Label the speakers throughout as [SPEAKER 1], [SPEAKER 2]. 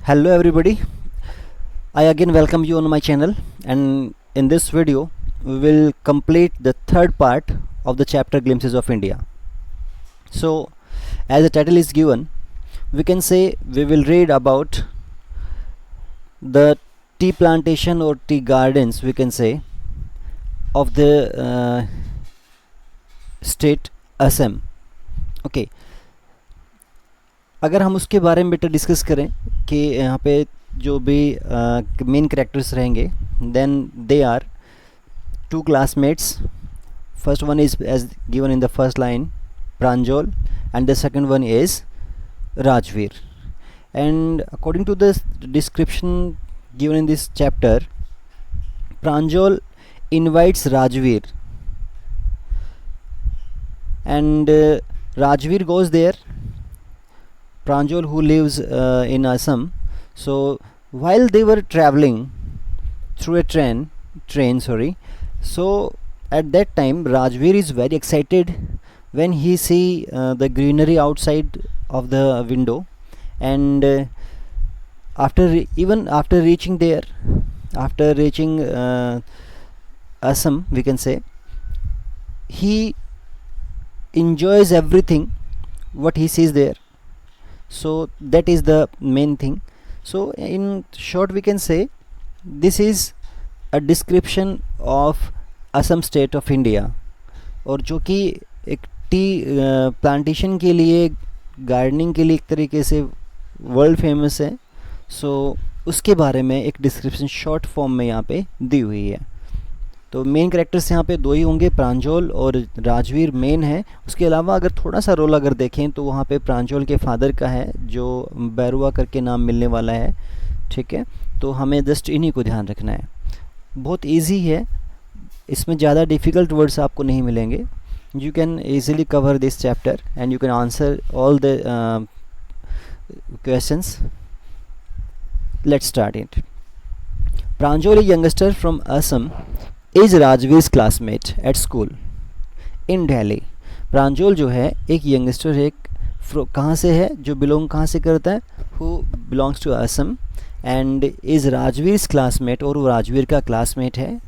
[SPEAKER 1] Hello everybody, I again welcome you on my channel, and in this video we will complete the third part of the chapter Glimpses of India. So as the title is given, we can say we will read about the tea plantation or tea gardens, we can say, of the state Assam. Okay, अगर हम उसके बारे में बेटा discuss करें कि यहाँ पे जो भी मेन कैरेक्टर्स रहेंगे, then they are two classmates. First one is as given in the first line, Pranjal, and the second one is Rajveer. And according to the description given in this chapter, Pranjal invites Rajveer, and Rajveer goes there. Pranjal, who lives in Assam, so while they were traveling through a train, so at that time Rajveer is very excited when he see the greenery outside of the window. And even after reaching there, after reaching Assam, we can say, he enjoys everything what he sees there. So that is the main thing. So in short we can say this is a description of Assam state of India, और जो कि एक tea plantation के लिए, gardening के लिए एक तरीके से वर्ल्ड फेमस है. सो उसके बारे में एक डिस्क्रिप्शन शॉर्ट फॉर्म में यहाँ पे दी हुई है. तो मेन कैरेक्टर्स यहाँ पे दो ही होंगे, प्रांजल और राजवीर मेन है. उसके अलावा अगर थोड़ा सा रोल अगर देखें तो वहाँ पे प्रांजल के फादर का है जो बैरुआ करके नाम मिलने वाला है. ठीक है, तो हमें जस्ट इन्हीं को ध्यान रखना है. बहुत इजी है, इसमें ज़्यादा डिफ़िकल्ट वर्ड्स आपको नहीं मिलेंगे. You can easily cover this chapter and you can answer all the questions. Let's start it. Pranjal, a youngster from Assam, is Rajveer's classmate at school in Delhi. प्रांजल जो है एक youngster है, कहाँ से है, जो बिलोंग कहाँ से करता है, who belongs to Assam, and is Rajveer's classmate, और वो राजवीर का क्लासमेट है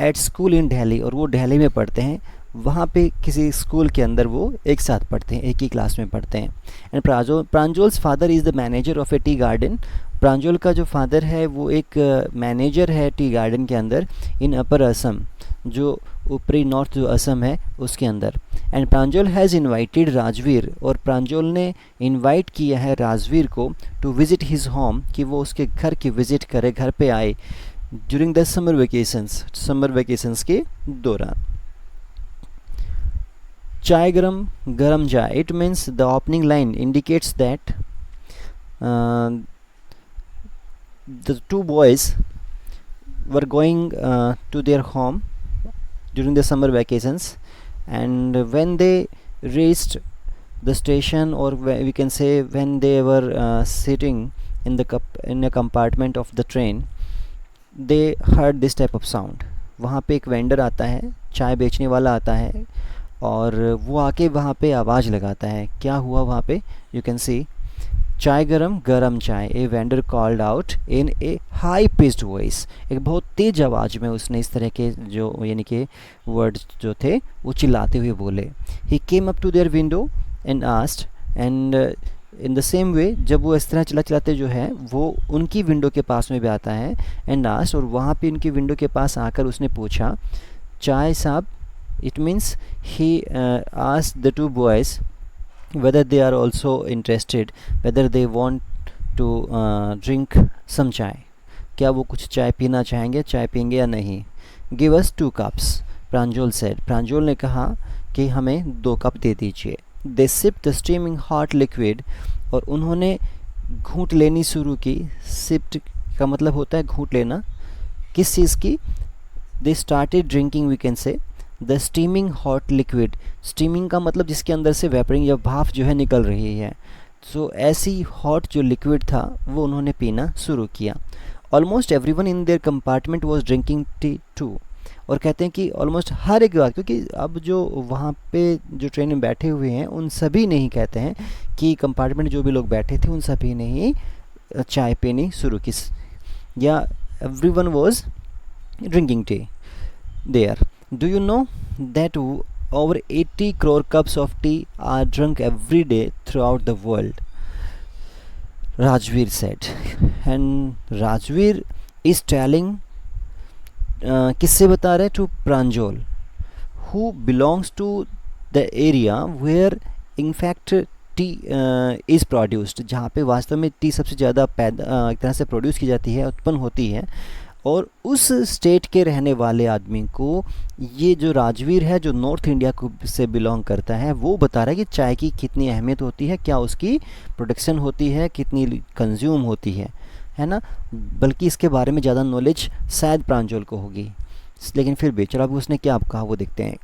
[SPEAKER 1] at school in Delhi, और वो दिल्ली में पढ़ते हैं. वहाँ पे किसी स्कूल के अंदर वो एक साथ पढ़ते हैं, एक ही क्लास में पढ़ते हैं. And Pranjal's father is the manager of a tea garden. Pranjal का जो फादर है वो एक मैनेजर है टी गार्डन के अंदर इन अपर असम, जो ऊपरी नॉर्थ जो असम है उसके अंदर. And Pranjal has invited Rajveer, और प्रांजल ने इनवाइट किया है राजवीर को टू विज़िट हिज होम, कि वो उसके घर की विज़िट करे, घर पे आए ड्यूरिंग द समर वेकेशंस के दौरान. Chai garam jai. It means the opening line indicates that the two boys were going to their home during the summer vacations, and when they reached the station, or we can say when they were sitting in a compartment of the train, they heard this type of sound. वहाँ पे एक vendor आता है, चाय बेचने वाला आता है, और वो आके वहाँ पे आवाज़ लगाता है. क्या हुआ वहाँ पे, यू कैन सी, चाय गरम चाय. A vendor called out in A high pitched voice. एक बहुत तेज़ आवाज़ में उसने इस तरह के जो यानी कि वर्ड्स जो थे वो चिल्लाते हुए बोले. He came up to their window and asked, and in the same way जब वो इस तरह चिल्लाते जो है वो उनकी विंडो के पास में भी आता है, एंड आस्क्ड, और वहाँ पे उनकी विंडो के पास आकर उसने पूछा, चाय साहब. It means he asked the two boys whether they are also interested, whether they want to drink some chai. क्या वो कुछ चाय पीना चाहेंगे, चाय पियेंगे या नहीं. Give us 2 cups, प्रांजल said. प्रांजल ने कहा कि हमें 2 कप दे दीजिए. They sipped the steaming hot liquid, और उन्होंने घूंट लेनी शुरू की. Sipped का मतलब होता है घूंट लेना. किस चीज़ की? They started drinking, we can say, the steaming hot liquid. Steaming का मतलब जिसके अंदर से वेपरिंग या भाप जो है निकल रही है. सो ऐसी हॉट जो लिक्विड था वो उन्होंने पीना शुरू किया. Almost everyone in their compartment was drinking tea too. और कहते हैं कि ऑलमोस्ट हर एक बार, क्योंकि अब जो वहाँ पे जो ट्रेन में बैठे हुए हैं उन सभी ने ही कहते हैं कि कंपार्टमेंट जो भी लोग बैठे थे उन सभी ने ही चाय पीनी शुरू की, या everyone was drinking tea there. Do you know that over 80 crore cups of tea are drunk every day throughout the world? Rajveer said. And Rajveer is telling, किससे बता रहे, to Pranjol, who belongs to the area where in fact tea is produced, जहाँ पे वास्तव में T सबसे ज़्यादा एक तरह से प्रोड्यूस की जाती है, उत्पन्न होती है। और उस स्टेट के रहने वाले आदमी को ये जो राजवीर है, जो नॉर्थ इंडिया को से बिलोंग करता है, वो बता रहा है कि चाय की कितनी अहमियत होती है, क्या उसकी प्रोडक्शन होती है, कितनी कंज्यूम होती है ना। बल्कि इसके बारे में ज़्यादा नॉलेज शायद प्रांजल को होगी, लेकिन फिर भी चलो, अब उसने क्या कहा वो देखते हैं।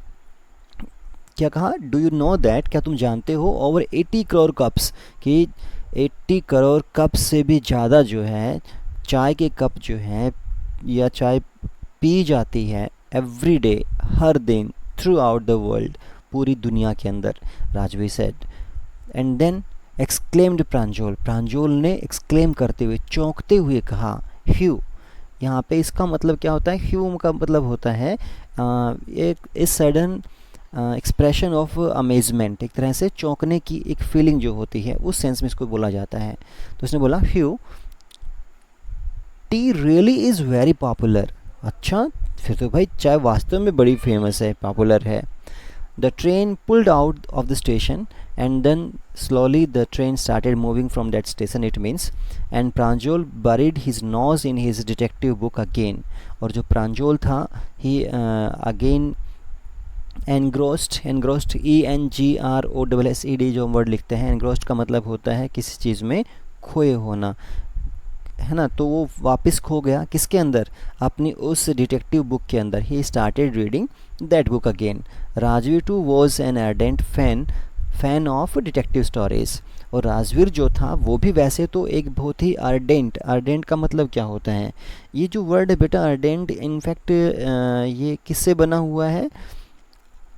[SPEAKER 1] क्या कहा, डू यू नो दैट, क्या तुम जानते हो, ओवर 80 करोड़ कप्स, कि 80 करोड़ कप से भी ज़्यादा जो है चाय के कप जो हैं या चाय पी जाती है एवरी डे, हर दिन, थ्रू आउट द वर्ल्ड, पूरी दुनिया के अंदर, Rajvi said. And then exclaimed Pranjol, Pranjol ने एक्सक्लेम करते हुए, चौंकते हुए कहा, ह्यू। यहाँ पे इसका मतलब क्या होता है, ह्यू का मतलब होता है एक सडन एक्सप्रेशन ऑफ अमेजमेंट, एक तरह से चौंकने की एक फीलिंग जो होती है, उस सेंस में इसको बोला जाता है। तो उसने बोला, whew, tea really is very popular. अच्छा, फिर तो भाई चाय वास्तव में बड़ी फेमस है, पॉपुलर है। The train pulled out of the station and then slowly the train started moving from that station, it means. And Pranjol buried his nose in his detective book again. और जो प्रांजोल था, ही अगेन एनग्रोस्ड, ENGROSSED जो हम word लिखते हैं, engrossed का मतलब होता है किसी चीज़ में खोए होना, है ना। तो वो वापस खो गया किसके अंदर, अपनी उस डिटेक्टिव बुक के अंदर। He started reading that book again. Rajveer too was an ardent fan of detective stories. और राजवीर जो था वो भी वैसे तो एक बहुत ही अर्डेंट का मतलब क्या होता है, ये जो वर्ड है बेटा अर्डेंट, इनफैक्ट ये किससे बना हुआ है,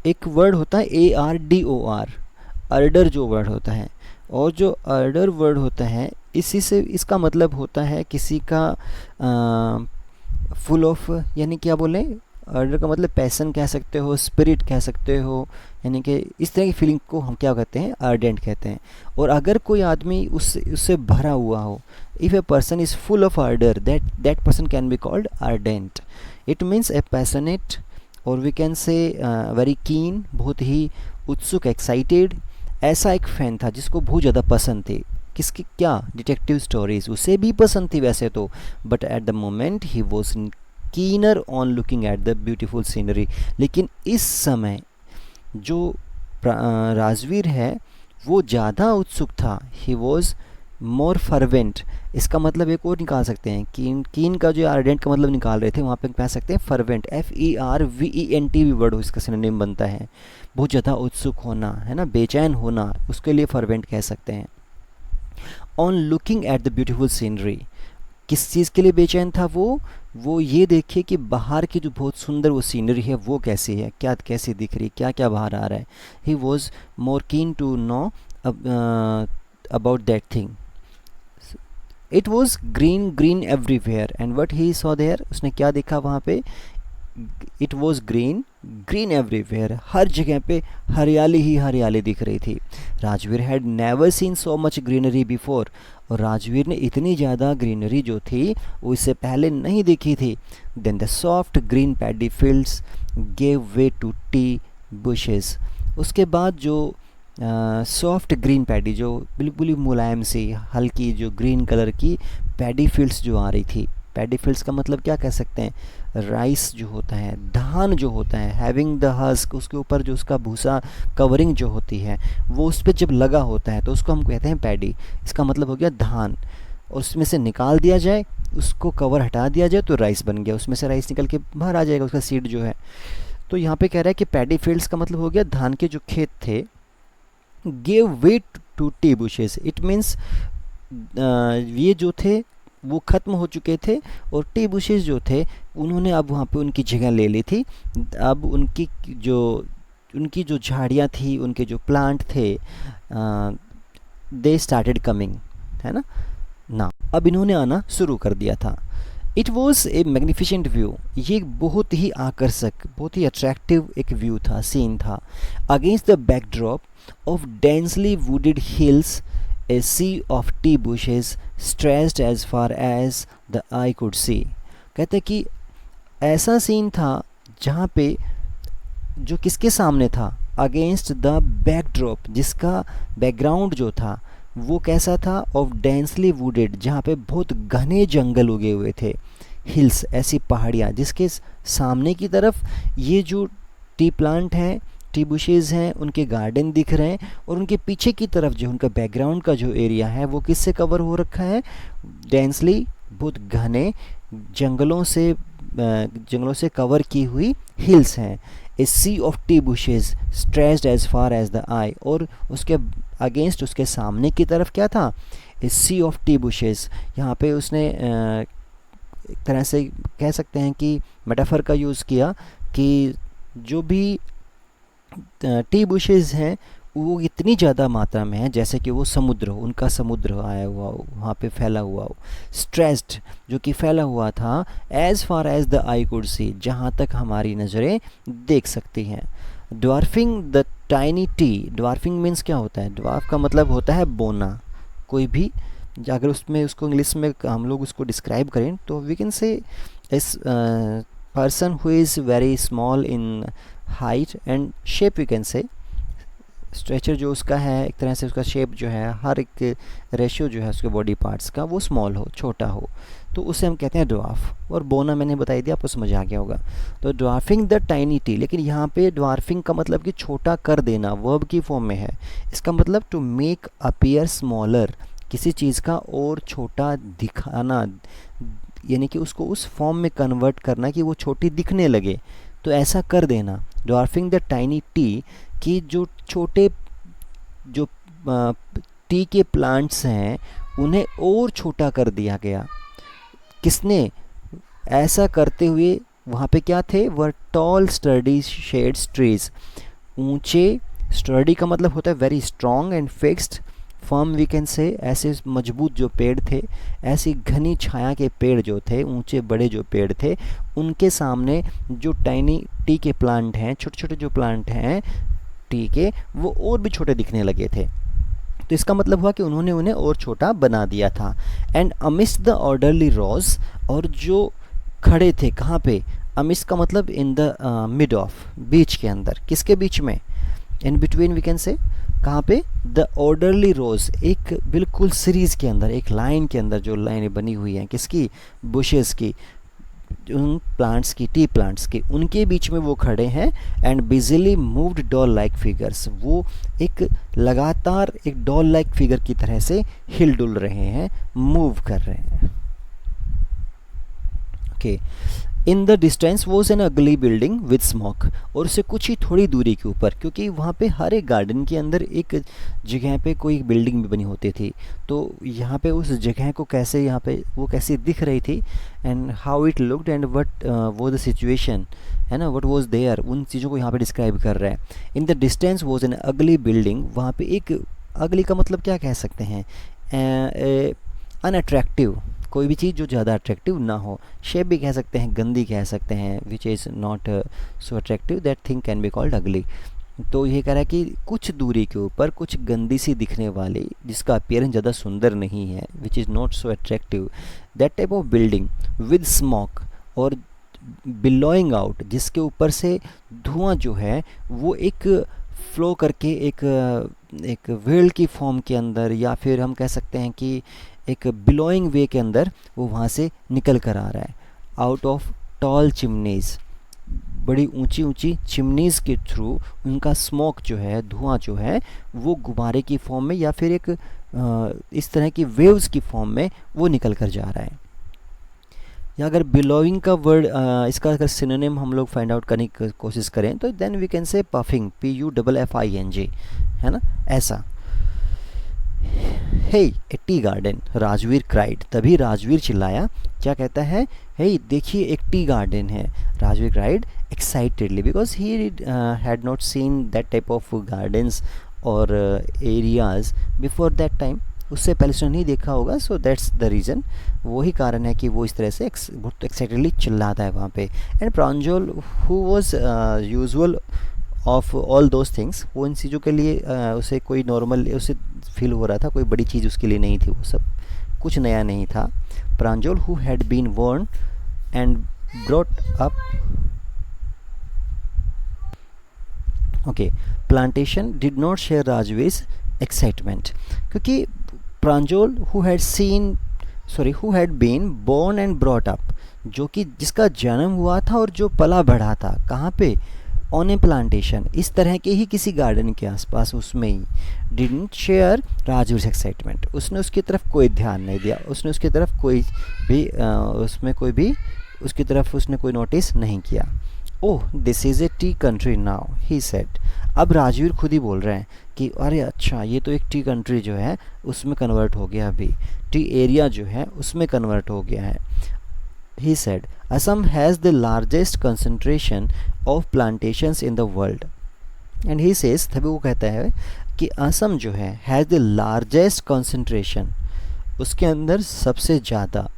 [SPEAKER 1] एक वर्ड होता है ARDOR, अर्डर जो वर्ड होता है। और जो अर्डर वर्ड होता है, इसी से इसका मतलब होता है किसी का फुल ऑफ, यानी क्या बोलें, अर्डर का मतलब पैसन कह सकते हो, स्पिरिट कह सकते हो, यानी कि इस तरह की फीलिंग को हम क्या कहते हैं, अर्डेंट कहते हैं। और अगर कोई आदमी उससे भरा हुआ हो, if a person is full of ardour, that person can be called ardent. It means a passionate, और we can say very keen, बहुत ही उत्सुक, एक्साइटेड। ऐसा एक फ़ैन था जिसको बहुत ज़्यादा पसंद थी, किसकी, क्या, डिटेक्टिव स्टोरीज़ उसे भी पसंद थी वैसे तो, but at the moment he was keener on looking at the beautiful scenery. लेकिन इस समय जो राजवीर है वो ज़्यादा उत्सुक था, ही वॉज मोर फर्वेंट। इसका मतलब एक और निकाल सकते हैं, कीन का जो आर्डेंट का मतलब निकाल रहे थे, वहाँ पे कह सकते हैं फर्वेंट, FERVENT भी वर्ड इसका सिनोनिम बनता है। बहुत ज़्यादा उत्सुक होना, है ना, बेचैन होना, उसके लिए फर्वेंट कह सकते हैं। On looking at the beautiful scenery, किस चीज़ के लिए बेचैन था वो ये देखिए कि बाहर की जो बहुत सुंदर वो सीनरी है वो कैसी है, क्या कैसी दिख रही, क्या क्या बाहर आ रहा है। ही was more keen to know about that thing. It was green everywhere and what he saw there, उसने क्या देखा वहाँ पे, इट वॉज ग्रीन एवरीवेयर, हर जगह पे हरियाली ही हरियाली दिख रही थी। Rajveer had never seen so much greenery before, और राजवीर ने इतनी ज़्यादा ग्रीनरी जो थी वो इससे पहले नहीं देखी थी। Then the soft green paddy fields gave way to tea bushes. उसके बाद जो सॉफ्ट ग्रीन पैडी, जो बिल्कुल ही मुलायम सी हल्की जो ग्रीन कलर की पैडी फील्ड्स जो आ रही थी, पैडी फील्ड्स का मतलब क्या कह सकते हैं, राइस जो होता है, धान जो होता है, हैविंग द हस्क, उसके ऊपर जो उसका भूसा कवरिंग जो होती है वो उस पर जब लगा होता है तो उसको हम कहते हैं पैडी। इसका मतलब हो गया धान, और उसमें से निकाल दिया जाए, उसको कवर हटा दिया जाए तो राइस बन गया, उसमें से राइस निकल के बाहर आ जाएगा, उसका सीड जो है। तो यहाँ पे कह रहा है कि पैडी फील्ड्स का मतलब हो गया धान के जो खेत थे। Give way to tea bushes, it means ये जो थे वो ख़त्म हो चुके थे, और टी बुशेस जो थे उन्होंने अब वहाँ पे उनकी जगह ले ली थी। अब उनकी जो झाड़ियाँ थी, उनके जो प्लांट थे, दे स्टार्टेड कमिंग, है ना। ना अब इन्होंने आना शुरू कर दिया था। It was a magnificent view, ये एक बहुत ही आकर्षक, बहुत ही अट्रैक्टिव एक व्यू था, सीन था। Against the backdrop of densely wooded hills, a sea of tea bushes stretched as far as the eye could see. कहते कि ऐसा सीन था जहाँ पे, जो किसके सामने था, अगेंस्ट द बैकड्रॉप, जिसका बैकग्राउंड जो था वो कैसा था, ऑफ डेंसली वुडेड, जहाँ पे बहुत घने जंगल उगे हुए थे, हिल्स ऐसी पहाड़ियाँ, जिसके सामने की तरफ ये जो टी प्लांट हैं, टी बुशेज़ हैं, उनके गार्डन दिख रहे हैं, और उनके पीछे की तरफ जो उनका बैकग्राउंड का जो एरिया है वो किससे कवर हो रखा है, डेंसली, बहुत घने जंगलों से कवर की हुई हिल्स हैं। A sea of tea bushes stretched as far as the eye, और उसके अगेंस्ट, उसके सामने की तरफ क्या था, a sea of tea bushes. यहाँ पे उसने एक तरह से कह सकते हैं कि मेटाफर का यूज़ किया कि जो भी टी बुशेज हैं वो इतनी ज़्यादा मात्रा में है जैसे कि वो समुद्र हो, उनका समुद्र आया हुआ हो, वहाँ पे फैला हुआ हो। स्ट्रेस्ड, जो कि फैला हुआ था, as far as the eye could सी, जहाँ तक हमारी नज़रें देख सकती हैं। Dwarfing the tiny T, dwarfing means क्या होता है, ड्वार्फ का मतलब होता है बोना। कोई भी अगर उसमें उसको इंग्लिश में हम लोग उसको डिस्क्राइब करें तो वी कैन से इस person who is very small in height and shape, we can say stature जो उसका है, एक तरह से उसका शेप जो है, हर एक रेशियो जो है उसके बॉडी पार्ट्स का वो स्मॉल हो, छोटा हो, तो उसे हम कहते हैं ड्वार्फ। और बोना मैंने बताई दिया, आपको समझ आ गया होगा। तो ड्वार्फिंग द टाइनी टी, लेकिन यहाँ पे ड्वार्फिंग का मतलब कि छोटा कर देना, वर्ब की फॉर्म में है। इसका मतलब टू मेक अपीयर स्मॉलर, किसी चीज़ का और छोटा दिखाना, यानी कि उसको उस फॉर्म में कन्वर्ट करना कि वो छोटी दिखने लगे, तो ऐसा कर देना। ड्वार्फिंग द टाइनी टी, कि जो छोटे जो टी के प्लांट्स हैं उन्हें और छोटा कर दिया गया। किसने ऐसा करते हुए, वहाँ पे क्या थे, were tall sturdy shade trees, ऊंचे, स्टर्डी का मतलब होता है very strong and fixed, firm we can say, ऐसे मजबूत जो पेड़ थे, ऐसी घनी छाया के पेड़ जो थे, ऊंचे बड़े जो पेड़ थे, उनके सामने जो टाइनी टी के प्लांट हैं, छोटे छोटे जो प्लांट हैं टी के, वो और भी छोटे दिखने लगे थे। तो इसका मतलब हुआ कि उन्होंने उन्हें और छोटा बना दिया था। एंड अमिस्ट द ऑर्डरली रोज, और जो खड़े थे कहाँ पे, अमिस्ट का मतलब इन द मिड ऑफ, बीच के अंदर, किसके बीच में, इन बिटवीन वी कैन से, कहाँ पे, द ऑर्डरली रोज, एक बिल्कुल सीरीज के अंदर, एक लाइन के अंदर जो लाइनें बनी हुई हैं, किसकी, बुशेस की, उन प्लांट्स की, टी प्लांट्स की, उनके बीच में वो खड़े हैं। एंड बिजली मूव्ड डॉल लाइक फिगर्स, वो एक लगातार एक डॉल लाइक फिगर की तरह से हिल डुल रहे हैं, मूव कर रहे हैं। Okay, in the distance was an अगली बिल्डिंग विद स्मोक, और उससे कुछ ही थोड़ी दूरी के ऊपर, क्योंकि वहाँ पे हर एक गार्डन के अंदर एक जगह पे कोई बिल्डिंग भी बनी होती थी, तो यहाँ पे उस जगह को कैसे, यहाँ पे वो कैसी दिख रही थी, and how it looked and what वो द सिचुएशन है ना, वट वॉज देयर, उन चीज़ों को यहाँ पे डिस्क्राइब कर रहा है। In the distance was an अगली बिल्डिंग, वहाँ पे एक, अगली का मतलब क्या कह सकते हैं, अनअट्रैक्टिव, कोई भी चीज़ जो ज़्यादा अट्रैक्टिव ना हो, शेप भी कह सकते हैं, गंदी कह सकते हैं, which is not so attractive, that thing can be called अगली। तो ये कह रहा है कि कुछ दूरी के ऊपर कुछ गंदी सी दिखने वाली, जिसका अपीयरेंस ज़्यादा सुंदर नहीं है, which is not so attractive, that type of building with smoke, और बिलोइंग आउट, जिसके ऊपर से धुआं जो है वो एक फ्लो करके एक वेल की फॉर्म के अंदर, या फिर हम कह सकते हैं कि एक बिलोइंग वे के अंदर वो वहाँ से निकल कर आ रहा है। आउट ऑफ टॉल चिमनीज़, बड़ी ऊंची ऊंची चिमनीज़ के थ्रू उनका स्मोक जो है, धुआं जो है, वो गुब्बारे की फॉर्म में या फिर एक इस तरह की वेव्स की फॉर्म में वो निकल कर जा रहा है। या अगर बिलोइंग का वर्ड, इसका अगर सिनोनिम हम लोग फाइंड आउट करने की कोशिश करें तो then we can say puffing, PUFFING, है ना, ऐसा। Hey a tea garden, Rajvir cried, तभी राजवीर चिल्लाया, क्या कहता है, हे देखिए एक टी गार्डन है। Rajveer cried excitedly, because he had not seen that type of gardens और एरियाज बिफोर दैट टाइम। उससे पहले उसने नहीं देखा होगा, सो दैट्स द रीज़न, वही कारण है कि वो इस तरह से बहुत एक्साइटेडली चिल्लाता है वहाँ पे. And Pranjal who was usual of all those things, वो इन चीज़ों के लिए उसे कोई नॉर्मल उसे फील हो रहा था, कोई बड़ी चीज़ उसके लिए नहीं थी, वो सब कुछ नया नहीं था. Pranjal who had been worn and brought up, okay, plantation did not share Rajvir's excitement, क्योंकि Pranjal who had been born and brought up, जो कि जिसका जन्म हुआ था और जो पला बढ़ा था कहाँ पे, ऑन ए प्लांटेशन, इस तरह के ही किसी गार्डन के आसपास, उसमें ही, डिडंट शेयर राजवीर्स एक्साइटमेंट, उसने उसकी तरफ कोई ध्यान नहीं दिया, उसने उसकी तरफ कोई भी उसकी तरफ उसने कोई नोटिस नहीं किया. Oh this is A T country now he said, अब राजवीर खुद ही बोल रहे हैं कि अरे अच्छा ये तो एक टी कंट्री जो है उसमें कन्वर्ट हो गया, अभी टी एरिया जो है उसमें कन्वर्ट हो गया है. He said, Assam has the largest concentration of plantations in the world. And he says, तभी वो कहता है कि असम जो है has the largest concentration, उसके अंदर सबसे ज़्यादा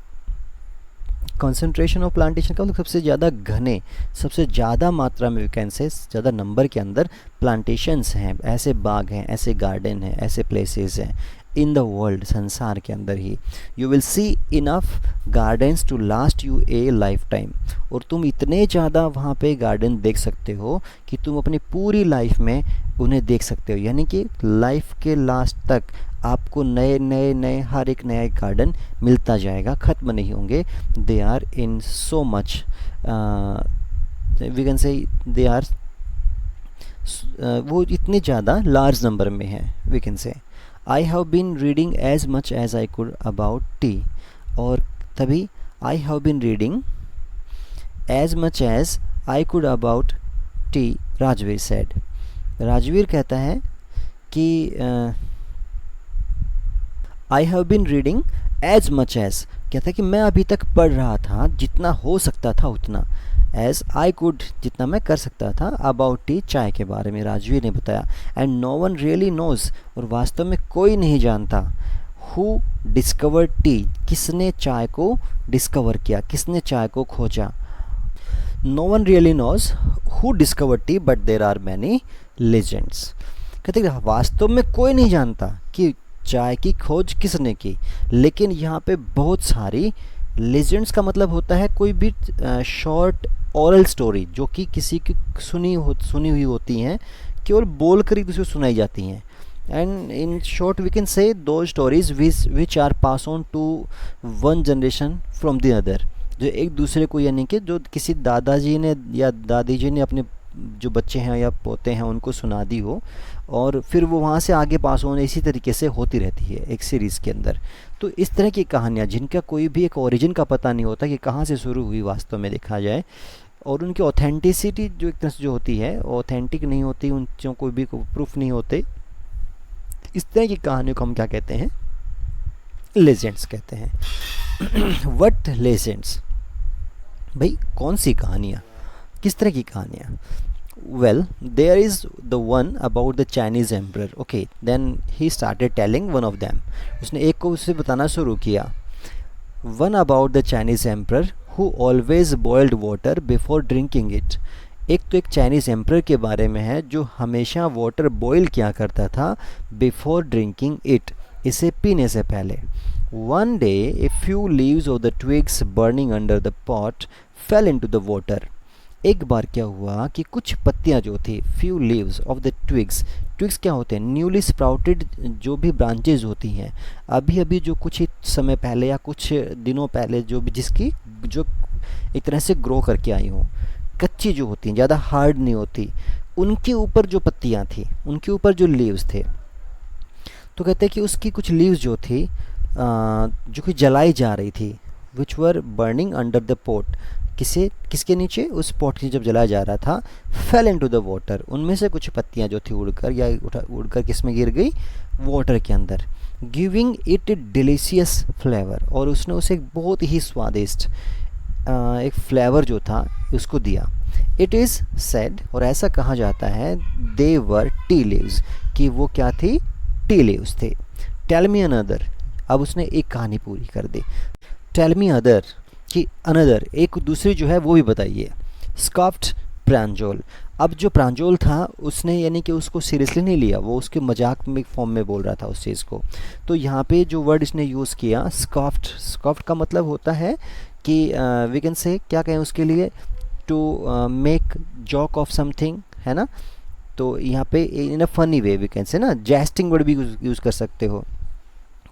[SPEAKER 1] कंसंट्रेशन ऑफ प्लांटेशन का मतलब सबसे ज़्यादा घने, सबसे ज़्यादा मात्रा में, वैकेंसीज ज़्यादा नंबर के अंदर प्लांटेशंस हैं, ऐसे बाग हैं, ऐसे गार्डन हैं, ऐसे प्लेसेस हैं इन द वर्ल्ड, संसार के अंदर ही. You will see enough gardens to last you a lifetime, और तुम इतने ज़्यादा वहाँ पे गार्डन देख सकते हो कि तुम अपनी पूरी लाइफ में उन्हें देख सकते हो, यानी कि लाइफ के लास्ट तक आपको नए नए नए हर एक नया गार्डन मिलता जाएगा, ख़त्म नहीं होंगे. They are in so much, we can say they are, वो इतने ज़्यादा लार्ज नंबर में हैं. We can say I have been reading as much as I could about tea, और तभी I have been reading as much as I could about tea, Rajveer said. Rajveer कहता है कि I have been reading as much as, कहता है कि मैं अभी तक पढ़ रहा था जितना हो सकता था उतना, as I could, जितना मैं कर सकता था, about tea, चाय के बारे में राजवीर ने बताया. and no one really knows, और वास्तव में कोई नहीं जानता, who discovered tea, किसने चाय को डिस्कवर किया, किसने चाय को खोजा. no one really knows who discovered tea but there are many legends, कहते हैं वास्तव में कोई नहीं जानता कि चाय की खोज किसने की, लेकिन यहाँ पे बहुत सारी लेजेंड्स का मतलब होता है कोई भी शॉर्ट ओरल स्टोरी जो कि किसी की सुनी हुई होती हैं, केवल बोल कर एक दूसरे को सुनाई जाती हैं. And in short we can say दो stories which are pass on to one generation from the other, जो एक दूसरे को, यानी कि जो किसी दादाजी ने या दादी जी ने अपने जो बच्चे हैं या पोते हैं उनको सुना दी हो, और फिर वो वहाँ से आगे पास होने इसी तरीके से होती रहती है एक सीरीज़ के अंदर. तो इस तरह की कहानियाँ जिनका कोई भी एक ओरिजिन का पता नहीं होता कि कहाँ से शुरू हुई वास्तव में देखा जाए, और उनकी ऑथेंटिसिटी जो एक तरह से जो होती है ऑथेंटिक नहीं होती, उन चीज़ों कोई भी प्रूफ नहीं होते, इस तरह की कहानियों को हम क्या कहते हैं, लेजेंड्स कहते हैं. व्हाट लेजेंड्स, भाई कौन सी कहानियाँ, किस तरह की कहानियाँ. well there is the one about the Chinese emperor. okay then he started telling one of them, उसने एक को उससे बताना शुरू किया. one about the Chinese emperor who always boiled water before drinking it. एक तो एक चाइनीज़ एम्पर के बारे में है जो हमेशा वाटर बॉयल किया करता था बिफोर ड्रिंकिंग इट, इसे पीने से पहले. one day a few leaves of the twigs burning under the pot fell into the water. एक बार क्या हुआ कि कुछ पत्तियां जो थी, few leaves of the twigs, twigs क्या होते हैं, न्यूली स्प्राउटेड जो भी ब्रांचेज होती हैं, अभी अभी जो कुछ ही समय पहले या कुछ दिनों पहले जो भी जिसकी जो एक तरह से ग्रो करके आई हों, कच्ची जो होती हैं, ज़्यादा हार्ड नहीं होती, उनके ऊपर जो पत्तियां थी, उनके ऊपर जो लीव्स थे, तो कहते हैं कि उसकी कुछ लीव्स जो थी जो कि जलाई जा रही थी, विच वर बर्निंग अंडर द पोट, किसके नीचे, उस पॉट की जब जलाया जा रहा था, फेल इनटू द वाटर, उनमें से कुछ पत्तियां जो थी उड़कर किस में गिर गई, वाटर के अंदर, गिविंग इट डिलीशियस फ्लेवर, और उसने उसे एक बहुत ही स्वादिष्ट एक फ्लेवर जो था उसको दिया. इट इज़ सेड, और ऐसा कहा जाता है, दे वर टी लीव्स, कि वो क्या थी, टी लीव्स थे. टेल मी अनदर, अब उसने एक कहानी पूरी कर दी। टेल मी अदर कि अनदर, एक दूसरी जो है वो भी बताइए। स्कॉफ्ड प्रांजोल, अब जो प्रांजोल था उसने यानी कि उसको सीरियसली नहीं लिया, वो उसके मजाक में फॉर्म में बोल रहा था उस चीज़ को। तो यहाँ पे जो वर्ड इसने यूज़ किया स्कॉफ्ड, स्कॉफ्ड का मतलब होता है कि वी कैन से क्या कहें उसके लिए, to make joke of something, है ना। तो यहाँ पे in a funny way we can say ना, जेस्टिंग वर्ड भी यूज़ कर सकते हो।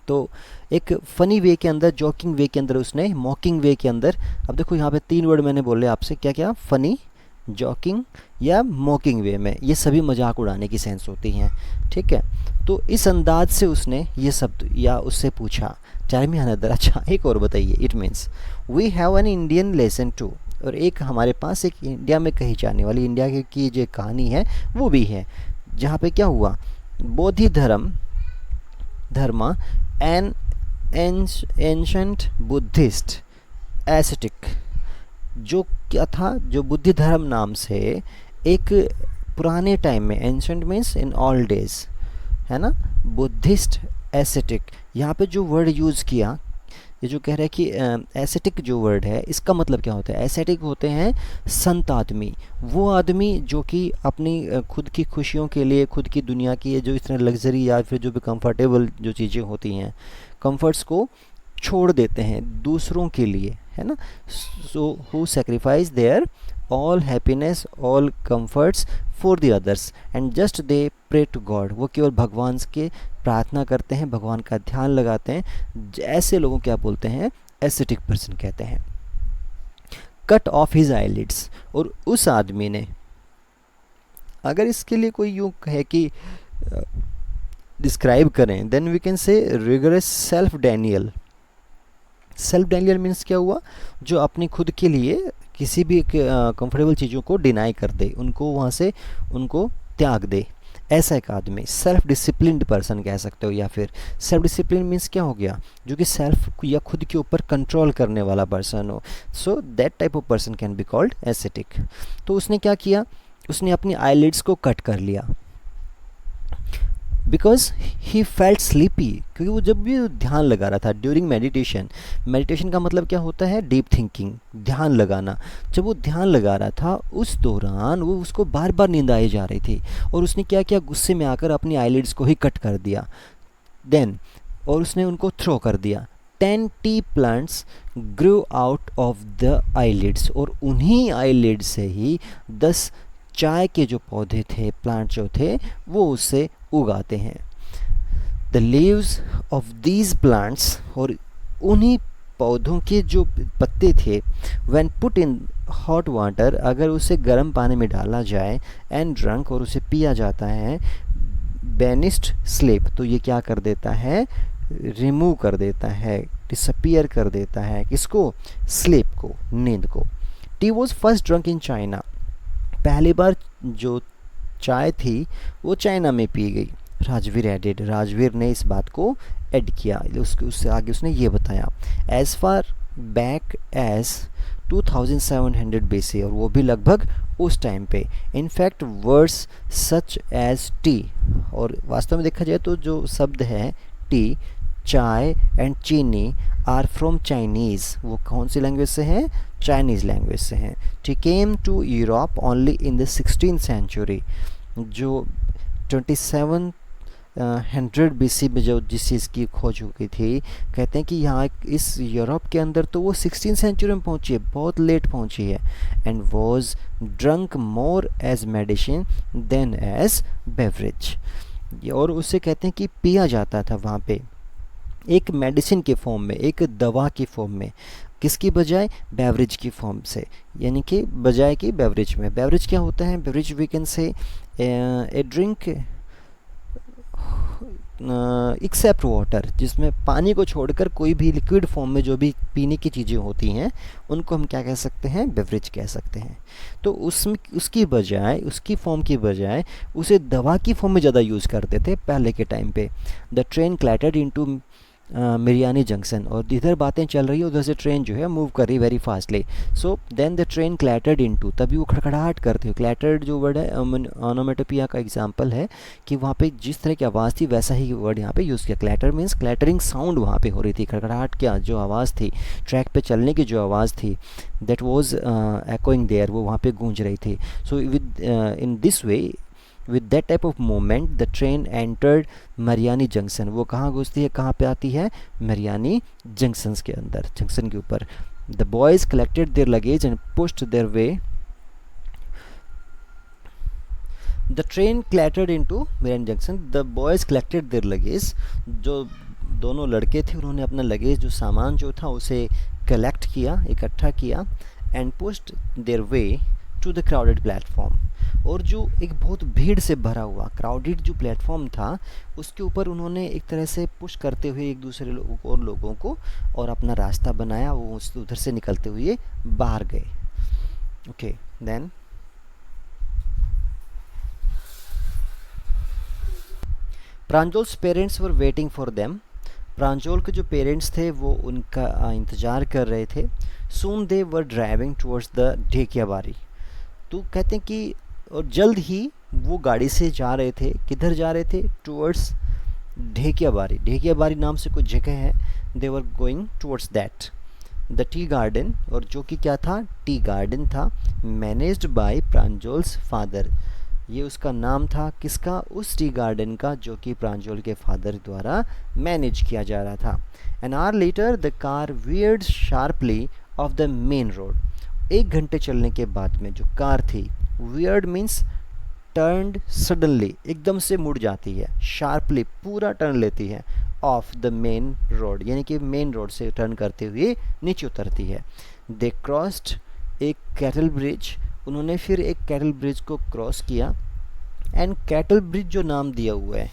[SPEAKER 1] तो एक फ़नी वे के अंदर, जॉकिंग वे के अंदर उसने, मॉकिंग वे के अंदर, अब देखो यहाँ पे 3 वर्ड मैंने बोले आपसे, क्या क्या, फ़नी, जॉकिंग या मॉकिंग वे में, ये सभी मजाक उड़ाने की सेंस होती हैं, ठीक है। तो इस अंदाज से उसने ये शब्द या उससे पूछा टेल मी अनदर, अच्छा एक और बताइए। It means we have an Indian lesson too, और एक हमारे पास एक इंडिया में कही जाने वाली, इंडिया की जो कहानी है वो भी है, जहाँ पे क्या हुआ, बोधि धर्मा एन एंशंट बुद्धिस्ट एस्थेटिक, जो क्या था, जो बुद्धि धर्म नाम से एक पुराने टाइम में, ancient means in all days, है ना, बुद्धिस्ट एस्थेटिक, यहाँ पे जो वर्ड यूज़ किया, ये जो कह रहा है कि एस्थेटिक जो वर्ड है इसका मतलब क्या होता है, एस्थेटिक होते हैं संत आदमी, वो आदमी जो कि अपनी खुद की खुशियों के लिए, खुद की दुनिया की जो इस तरह लग्जरी या फिर जो भी कंफर्टेबल जो चीज़ें होती हैं, कंफर्ट्स को छोड़ देते हैं दूसरों के लिए, है ना। So who sacrifice their all happiness all comforts for the others and just they pray to God, वो केवल भगवान के प्रार्थना करते हैं, भगवान का ध्यान लगाते हैं, ऐसे लोगों क्या बोलते हैं, एस्थेटिक पर्सन कहते हैं। कट ऑफ हिज आईलिड्स, और उस आदमी ने, अगर इसके लिए कोई यूँ कहे कि डिस्क्राइब करें, then we can say rigorous self denial. Self denial means क्या हुआ, जो अपनी खुद के लिए किसी भी कंफर्टेबल चीज़ों को डिनाई कर दे, उनको वहाँ से उनको त्याग दे, ऐसा एक आदमी। सेल्फ डिसिप्लिन्ड पर्सन कह सकते हो, या फिर सेल्फ डिसिप्लिन मीन्स क्या हो गया, जो कि सेल्फ या खुद के ऊपर कंट्रोल करने वाला पर्सन हो। So that type of person can be called aesthetic. तो उसने क्या किया, उसने अपनी आईलिड्स को कट कर लिया, बिकॉज ही फेल्ट स्लीपी, क्योंकि वो जब भी ध्यान लगा रहा था ड्यूरिंग मेडिटेशन, मेडिटेशन का मतलब क्या होता है, डीप थिंकिंग, ध्यान लगाना, जब वो ध्यान लगा रहा था उस दौरान वो उसको बार बार नींद आई जा रही थी, और उसने क्या किया, गुस्से में आकर अपनी आईलिड्स को ही कट कर दिया, देन और उसने उनको थ्रो कर दिया। 10 T plants grow out of the eyelids, और उन्हीं आईलिड से ही 10 चाय के जो पौधे थे, प्लांट जो थे, वो उससे उगाते हैं। The leaves of these plants, और उन्हीं पौधों के जो पत्ते थे, when put in hot water, अगर उसे गर्म पानी में डाला जाए, एंड ड्रंक, और उसे पिया जाता है, बेनिस्ड स्लीप, तो ये क्या कर देता है, रिमूव कर देता है, डिसअपियर कर देता है, किसको, स्लीप को, नींद को। T was first drunk in China, पहली बार जो चाय थी वो चाइना में पी गई। राजवीर एडेड, राजवीर ने इस बात को ऐड किया, उससे आगे उसने ये बताया, as far back as 2700 BC, और वो भी लगभग उस टाइम पे। In fact words such as tea, और वास्तव में देखा जाए तो जो शब्द है टी, चाय एंड चीनी आर फ्रॉम चाइनीज़, वो कौन सी लैंग्वेज से हैं, चाइनीज़ लैंग्वेज से हैं। Tea came to Europe only in the 16th century, जो 2700 BC में जो जिस चीज़ की खोज हो गई थी, कहते हैं कि यहाँ इस यूरोप के अंदर तो वो 16th सेंचुरी में पहुँची है, बहुत लेट पहुँची है। And was drunk more as medicine than as beverage, और उसे कहते हैं कि पिया जाता था वहाँ पे एक मेडिसिन के फॉर्म में, एक दवा की फॉर्म में, किसकी बजाय, बेवरेज की फॉर्म से, यानी कि बजाय कि बेवरेज में। बेवरेज क्या होता है, बेवरेज वी कैन से ए ड्रिंक एक्सेप्ट वाटर, जिसमें पानी को छोड़कर कोई भी लिक्विड फॉर्म में जो भी पीने की चीज़ें होती हैं उनको हम क्या कह सकते हैं, बेवरेज कह सकते हैं। तो उसमें उसकी बजाय, उसकी फॉर्म की बजाय उसे दवा की फॉर्म में ज़्यादा यूज़ करते थे पहले के टाइम पे। The train clattered into मिरियानी junction, और इधर बातें चल रही है, उधर से ट्रेन जो है मूव कर रही है very fastly. So then the train clattered into, तभी वो खड़खड़ाहट करते हुए, क्लैटर्ड जो वर्ड है ओनोमेटोपिया का एग्जांपल है कि वहाँ पे जिस तरह की आवाज़ थी वैसा ही वर्ड यहाँ पे यूज़ किया. क्लैटर मीन्स क्लैटरिंग साउंड वहाँ पे हो रही थी, खड़खड़ाहट की जो आवाज़ थी, ट्रैक पे चलने की जो आवाज़ थी, दैट वाज एकोइंग देयर, वो वहाँ पे गूंज रही थी. So with in this way, with that type of movement, the train entered Mariani junction. वो कहाँ घुसती है, कहाँ पे आती है, मरियानी जंक्शंस के अंदर, जंक्शन के ऊपर. The boys collected their luggage and pushed their way. The train clattered into Merian Junction. The boys collected their luggage. जो दोनों लड़के थे उन्होंने अपना लगेज, जो सामान जो था उसे कलेक्ट किया, इकट्ठा किया, and pushed their way to the crowded platform. और जो एक बहुत भीड़ से भरा हुआ क्राउडेड जो प्लेटफॉर्म था उसके ऊपर उन्होंने एक तरह से पुश करते हुए एक दूसरे और लोगों को और अपना रास्ता बनाया, वो उधर से निकलते हुए बाहर गए. Okay, then Pranjol's parents were waiting for them. Pranjol के जो पेरेंट्स थे वो उनका इंतज़ार कर रहे थे. Soon they were driving towards the Dhekiabari. तो कहते हैं कि और जल्द ही वो गाड़ी से जा रहे थे, किधर जा रहे थे, टुवर्ड्स ढेकियाबारी. ढेकियाबारी नाम से कोई जगह है, they were going towards that. The tea garden, और जो कि क्या था, टी गार्डन था, मैनेज्ड बाय प्रांजोल्स फादर. ये उसका नाम था, किसका, उस टी गार्डन का जो कि प्रांजोल के फादर द्वारा मैनेज किया जा रहा था. An hour later the car weird sharply of the main road. 1 घंटे चलने के बाद में जो कार थी, वियर्ड मीन्स टर्न्ड सडनली, एकदम से मुड़ जाती है, शार्पली पूरा टर्न लेती है, ऑफ द मेन रोड यानी कि मेन रोड से टर्न करते हुए नीचे उतरती है. दे क्रॉस्ड एक कैटल ब्रिज, उन्होंने फिर एक कैटल ब्रिज को क्रॉस किया. एंड कैटल ब्रिज जो नाम दिया हुआ है,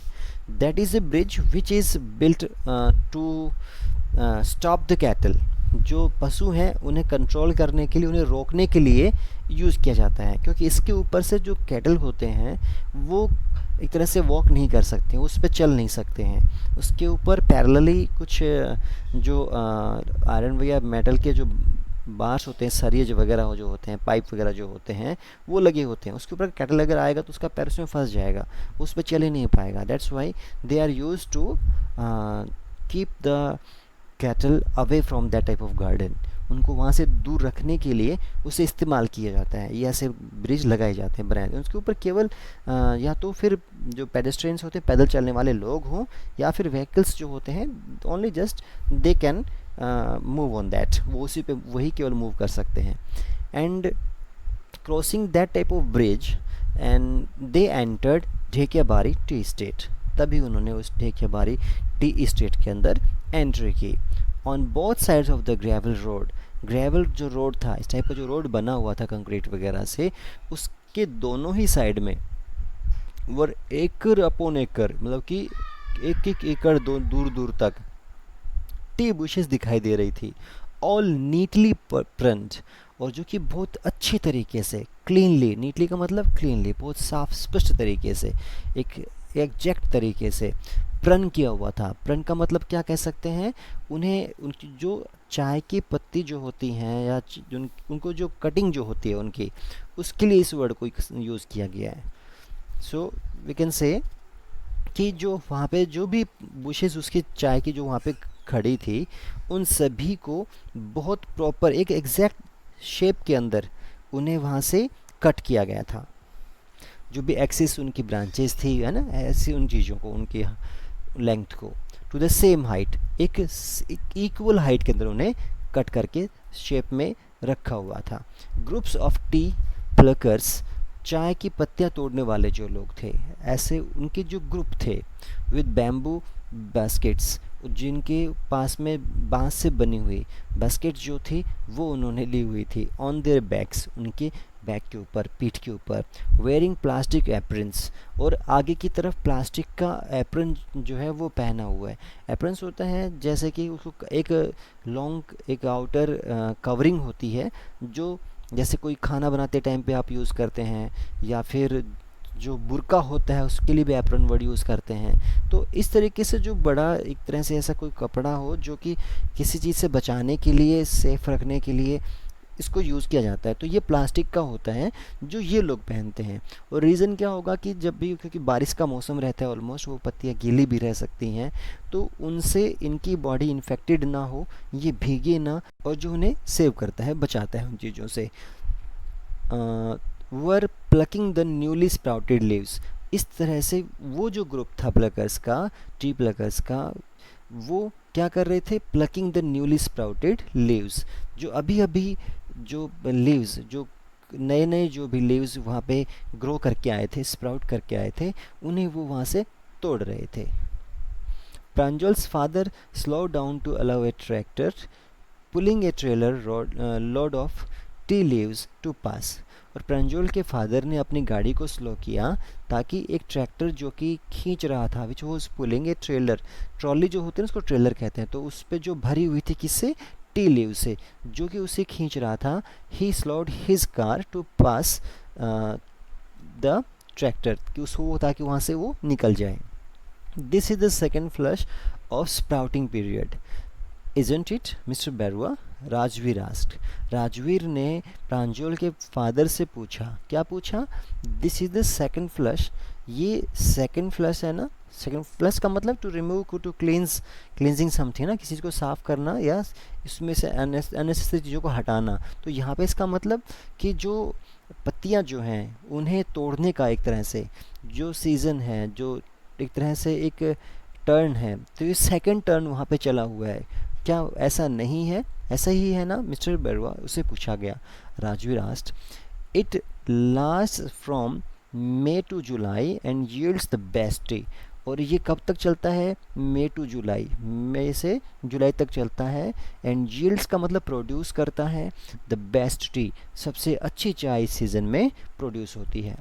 [SPEAKER 1] that is a bridge which is built to stop the cattle. जो पशु हैं उन्हें कंट्रोल करने के लिए, उन्हें रोकने के लिए यूज़ किया जाता है, क्योंकि इसके ऊपर से जो कैटल होते हैं वो एक तरह से वॉक नहीं कर सकते, उस पर चल नहीं सकते हैं. उसके ऊपर पैरेलली कुछ जो आयरन या मेटल के जो बार्स होते हैं, सरिये वगैरह जो होते हैं, पाइप वगैरह जो होते हैं वो लगे होते हैं. उसके ऊपर कैटल अगर आएगा तो उसका पैर उसमें फंस जाएगा, उस पर चल ही नहीं पाएगा. That's why they are use to keep the cattle away from that type of garden. उनको वहाँ से दूर रखने के लिए उसे इस्तेमाल किया जाता है. ये ऐसे ब्रिज लगाए जाते हैं, बनाए जाते हैं. उसके ऊपर केवल या तो फिर जो पेडेस्ट्रियंस होते हैं, पैदल चलने वाले लोग हों, या फिर व्हीकल्स जो होते हैं, only just they can move on that, वो उसी पे वही केवल मूव कर सकते हैं. And crossing that type of bridge and they entered Dhekiabari T state. तभी उन्होंने उस ढेकियाबारी टी स्टेट के अंदर एंट्री की. On both sides of the gravel road, gravel जो रोड था, इस टाइप का जो रोड बना हुआ था कंक्रीट वगैरह से, उसके दोनों ही साइड में वर एकड़ अपॉन एकड़, मतलब कि एक एक एकड़ दूर दूर तक टी बुशेस दिखाई दे रही थी. ऑल नीटली प्रिंट, और जो कि बहुत अच्छी तरीके से, क्लीनली, नीटली का मतलब क्लीनली, बहुत साफ स्पष्ट तरीके से, एक एग्जैक्ट तरीके से प्रण किया हुआ था. प्रण का मतलब क्या कह सकते हैं, उन्हें उनकी जो चाय की पत्ती जो होती हैं या उनको जो कटिंग जो होती है उनकी, उसके लिए इस वर्ड को यूज़ किया गया है. सो वी कैन से कि जो वहाँ पे जो भी बुशेस उसकी चाय की जो वहाँ पे खड़ी थी, उन सभी को बहुत प्रॉपर एक एग्जैक्ट शेप के अंदर उन्हें वहाँ से कट किया गया था. जो भी एक्सिस उनकी ब्रांचेस थी, है ना, ऐसी उन चीज़ों को, उनकी लेंथ को टू द सेम हाइट, एक इक्वल हाइट के अंदर उन्हें कट करके शेप में रखा हुआ था. ग्रुप्स ऑफ टी प्लकर्स, चाय की पत्तियां तोड़ने वाले जो लोग थे, ऐसे उनके जो ग्रुप थे, विद बैम्बू बास्केट्स, जिनके पास में बांस से बनी हुई बास्केट जो थी वो उन्होंने ली हुई थी. ऑन देयर बैक्स, उनके बैक के ऊपर, पीठ के ऊपर. वेयरिंग प्लास्टिक एप्रन्स, और आगे की तरफ प्लास्टिक का एप्रन जो है वो पहना हुआ है. एप्रन्स होता है जैसे कि उसको एक लॉन्ग, एक आउटर कवरिंग होती है, जो जैसे कोई खाना बनाते टाइम पे आप यूज़ करते हैं, या फिर जो बुर्का होता है उसके लिए भी एप्रन वर्ड यूज़ करते हैं। तो इस तरीके से जो बड़ा एक तरह से ऐसा कोई कपड़ा हो जो कि किसी चीज़ से बचाने के लिए, सेफ रखने के लिए इसको यूज़ किया जाता है, तो ये प्लास्टिक का होता है जो ये लोग पहनते हैं। और रीज़न क्या होगा कि जब भी, क्योंकि बारिश का मौसम रहता है ऑलमोस्ट, वो पत्तियाँ गीली भी रह सकती हैं, तो उनसे इनकी बॉडी इन्फेक्टेड ना हो, ये भीगे ना, और जो उन्हें सेव करता है, बचाता है उन चीज़ों से। Were plucking the newly sprouted leaves, इस तरह से वो जो ग्रुप था प्लकर्स का, ट्री प्लकर्स का, वो क्या कर रहे थे? Plucking the newly sprouted leaves, जो अभी अभी जो लीव्स, जो नए नए जो भी लीव्स वहाँ पे ग्रो करके आए थे, स्प्राउट करके आए थे, उन्हें वो वहाँ से तोड़ रहे थे। प्रांजल's father slowed down to allow a tractor pulling a trailer load of tea leaves to pass। और प्रांजल के फादर ने अपनी गाड़ी को स्लो किया ताकि एक ट्रैक्टर जो कि खींच रहा था, which was pulling a trailer, trolley जो होते हैं उसको ट्रेलर कहते हैं, तो उस पर जो भरी हुई थी किससे? टी लीव से, जो कि उसे खींच रहा था। He slowed his car to pass the tractor, कि उसको ताकि वहाँ से वो निकल जाए। This is the second flush of sprouting period, isn't it mister Barua? Rajvir asked. Rajvir ने प्रांजल के फादर से पूछा, क्या पूछा? This is the second flush, ये सेकंड फ्लश है ना? सेकंड फ्लश का मतलब to remove, to cleansing something ना, किसी चीज़ को साफ़ करना या इसमें से अननेसेसरी चीज़ों को हटाना। तो यहाँ पे इसका मतलब कि जो पत्तियाँ जो हैं उन्हें तोड़ने का एक तरह से जो सीज़न है, जो एक तरह से एक टर्न है, तो ये सेकंड टर्न वहाँ पे चला हुआ है। क्या ऐसा नहीं है? ऐसा ही है ना मिस्टर बैरुआ? उसे पूछा गया। Rajveer asked. It last from May to July and yields the best tea. और ये कब तक चलता है? मे टू जुलाई, मई से जुलाई तक चलता है। एंड यील्ड्स का मतलब प्रोड्यूस करता है, द बेस्ट टी, सबसे अच्छी चाय इस सीज़न में प्रोड्यूस होती है।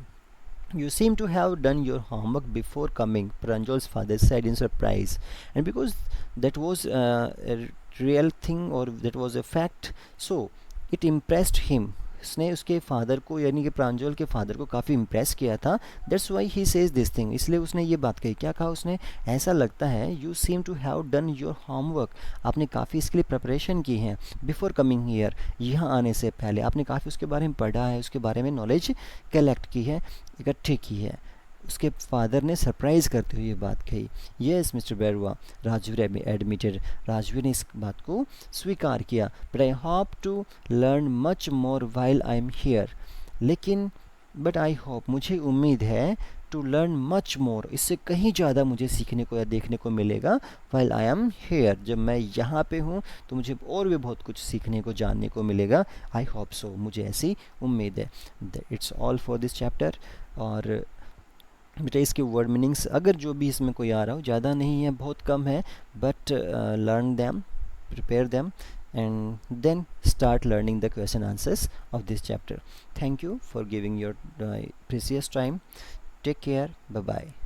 [SPEAKER 1] You seem to have done your homework before coming, Pranjal's father said in surprise. And because that was a real thing, or that was a fact, so it impressed him. उसने उसके father को, यानी कि प्रांजल के father को काफ़ी impress किया था। That's why he says this thing, इसलिए उसने ये बात कही। क्या कहा उसने? ऐसा लगता है, you seem to have done your homework, आपने काफ़ी इसके लिए प्रिपरेशन की है, बिफोर कमिंग हियर, यहाँ आने से पहले आपने काफ़ी उसके बारे में पढ़ा है, उसके बारे में नॉलेज कलेक्ट की है, इकट्ठी की है। उसके फादर ने सरप्राइज़ करते हुए ये बात कही। Yes mister Barua, Rajvir admitted, Rajvir ने इस बात को स्वीकार किया। But I hope to learn much more while I am here, लेकिन बट आई होप, मुझे उम्मीद है, टू लर्न मच मोर, इससे कहीं ज़्यादा मुझे सीखने को या देखने को मिलेगा, वाइल आई एम हेयर, जब मैं यहाँ पे हूँ तो मुझे और भी बहुत कुछ सीखने को, जानने को मिलेगा। आई होप सो, मुझे ऐसी उम्मीद है। It's all for this chapter. और बेटा इसके वर्ड मीनिंग्स अगर जो भी इसमें कोई आ रहा हो, ज़्यादा नहीं है, बहुत कम है, but learn them, prepare them, and then start learning the question answers of this chapter. Thank you for giving your precious time. Take care. Bye bye.